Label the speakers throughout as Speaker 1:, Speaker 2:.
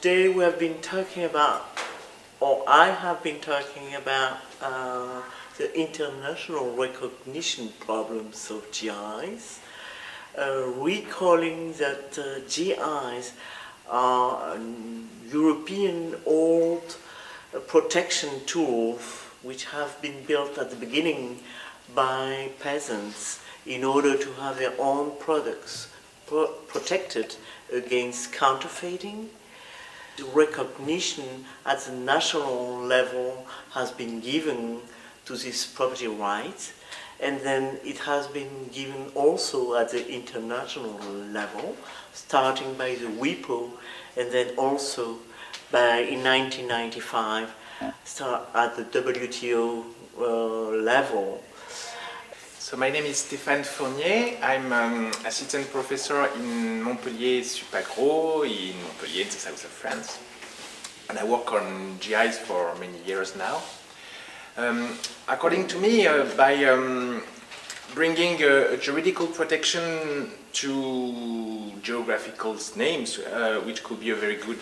Speaker 1: today we have been talking about, or I have been talking about the international recognition problems of GIs, recalling that GIs are European old protection tools which have been built at the beginning by peasants in order to have their own products protected against counterfeiting. The recognition at the national level has been given to this property right, and then it has been given also at the international level, starting by the WIPO, and then also in 1995 at the WTO level.
Speaker 2: So my name is Stéphane Fournier. I'm assistant professor in Montpellier Supagro in Montpellier in the south of France. And I work on GIs for many years now. According to me, by bringing a juridical protection to geographical names, which could be a very good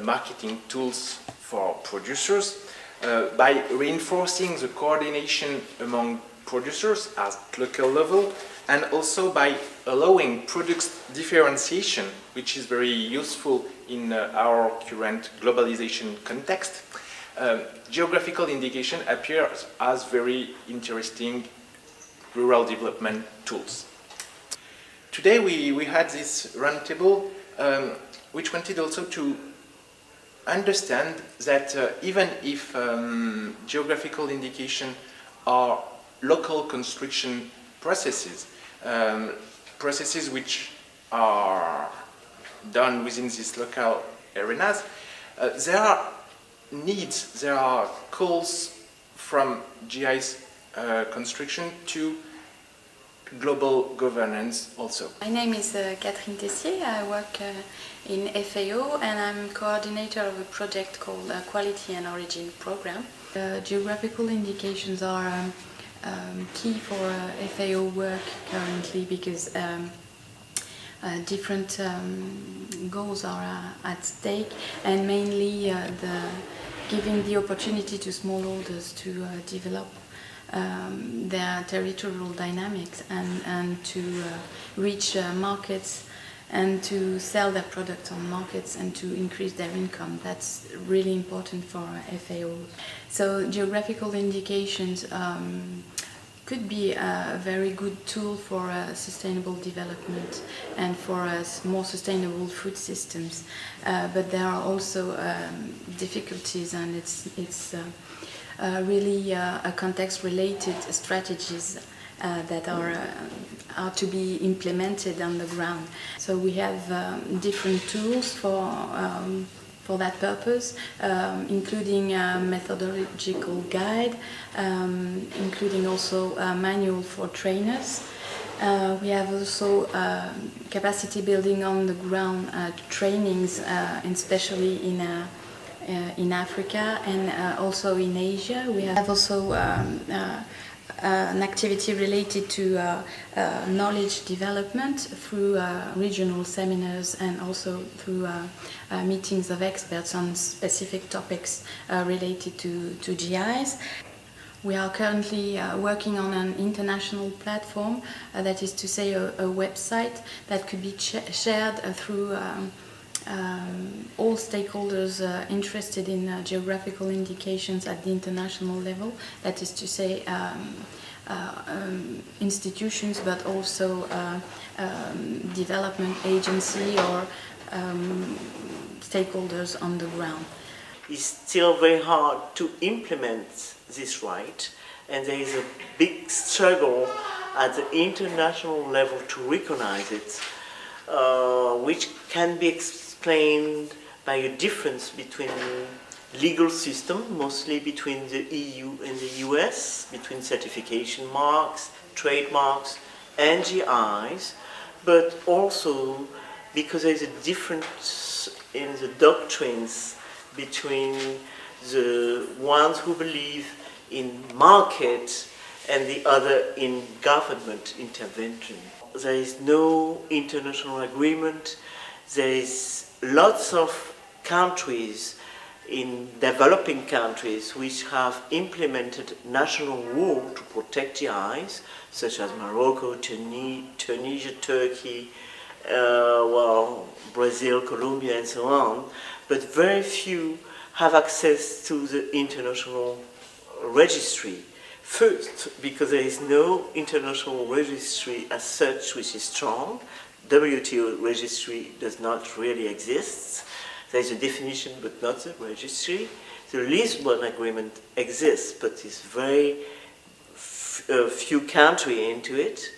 Speaker 2: marketing tools for producers, by reinforcing the coordination among producers at local level, and also by allowing product differentiation, which is very useful in our current globalization context. Geographical indication appears as very interesting rural development tools. Today we had this roundtable which wanted also to understand that even if geographical indication are local construction processes, processes which are done within these local arenas, there are needs, there are calls from GIS construction to global governance also.
Speaker 3: My name is Catherine Tessier. I work in FAO and I'm coordinator of a project called Quality and Origin Program. Geographical indications are key for FAO work currently because different goals are at stake, and mainly giving the opportunity to smallholders to develop their territorial dynamics and to reach markets and to sell their products on markets and to increase their income. That's really important for FAO. So geographical indications could be a very good tool for sustainable development and for more sustainable food systems. But there are also difficulties, and it's really a context-related strategies that are to be implemented on the ground. So we have different tools for that purpose, including a methodological guide, including also a manual for trainers. We have also capacity building on the ground trainings, especially in Africa and also in Asia. We have also an activity related to knowledge development through regional seminars and also through meetings of experts on specific topics related to GIs. We are currently working on an international platform, that is to say a website that could be shared through all stakeholders interested in geographical indications at the international level, that is to say institutions, but also development agency or stakeholders on the ground.
Speaker 1: It's still very hard to implement this right, and there is a big struggle at the international level to recognize it, which can be explained by a difference between legal system, mostly between the EU and the US, between certification marks, trademarks, and GIs, but also because there is a difference in the doctrines between the ones who believe in market and the other in government intervention. There is no international agreement. There is lots of countries, in developing countries, which have implemented national rules to protect GIs, such as Morocco, Tunisia, Turkey, Brazil, Colombia, and so on, but very few have access to the international registry. First, because there is no international registry as such which is strong. WTO registry does not really exist. There is a definition but not the registry. The Lisbon Agreement exists, but it's very few countries into it.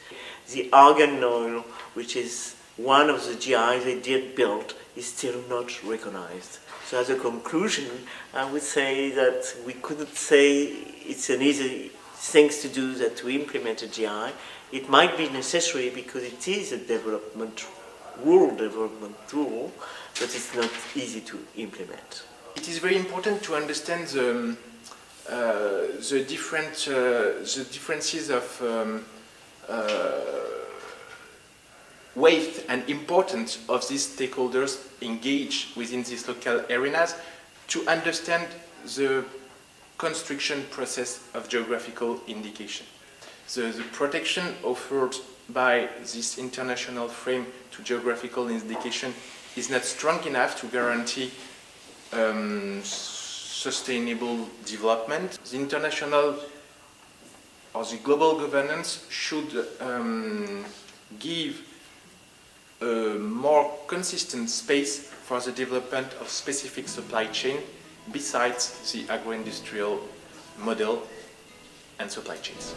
Speaker 1: The argan oil, which is one of the GIs they did build, is still not recognized. So as a conclusion, I would say that we couldn't say it's an easy thing to do that to implement a GI. It might be necessary because it is a rural development tool, but it's not easy to implement.
Speaker 2: It is very important to understand the differences of weight and importance of these stakeholders engaged within these local arenas to understand the construction process of geographical indication. The protection offered by this international frame to geographical indication is not strong enough to guarantee sustainable development. The international or the global governance should give a more consistent space for the development of specific supply chain besides the agro-industrial model and supply chains.